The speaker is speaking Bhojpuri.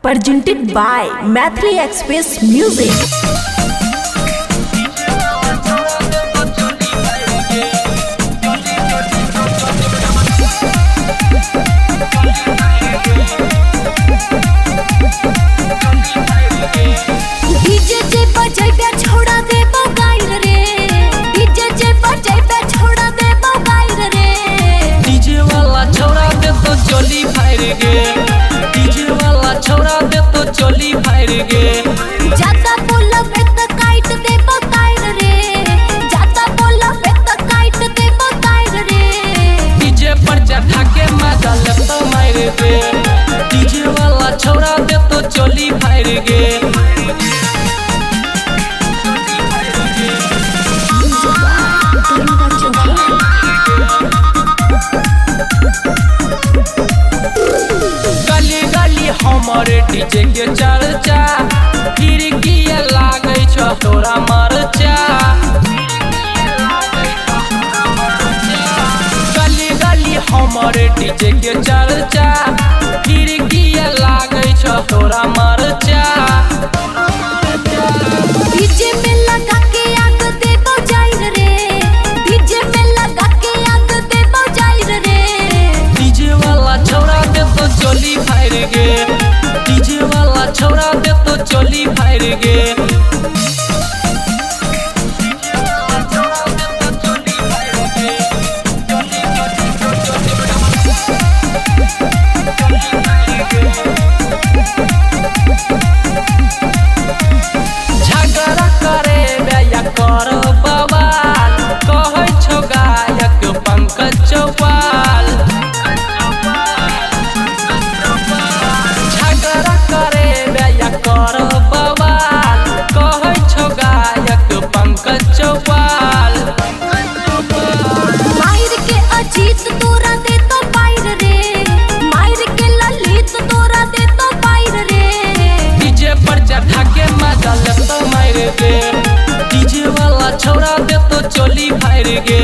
presented by Mathri Express Music. चोली फायर गे जाता बोला बेत काट दे बताइर रे जाता बोला बेत काट दे बताइर रे डीजे पर चढ़ा के मजा ले तो मार गे डीजे वाला छोड़ा दे तो चोली फायर गे गली गली हमारे डीजे के चर्चा फिर किए लागे छो तोरा मरचा गली गली हमारे डीजे के चर्चा फिर किए लागे छो तोरा मरचा डीजे में लगा के आग दे बजाइर रे डीजे में लगा के आग दे बजाइर रे डीजे वाला छोड़ा दे तो चोली फायर गे डीजे वाला छोड़ा दे तो चोली फायर गे झगड़ा करे बेया कर बवाल कहै छौ गायक पंकज चौपाल झगड़ा करे बेया कर बवाल कहै छौ गायक पंकज चौपाल मायर के अजीत तोरा दे तो पाइर रे मायर के ललित तोरा दे तो पाइर रे डीजे पर चढ़ा के मजा ले तो मार गे डीजे वाला छोड़ा दे तो चोली फायर गे।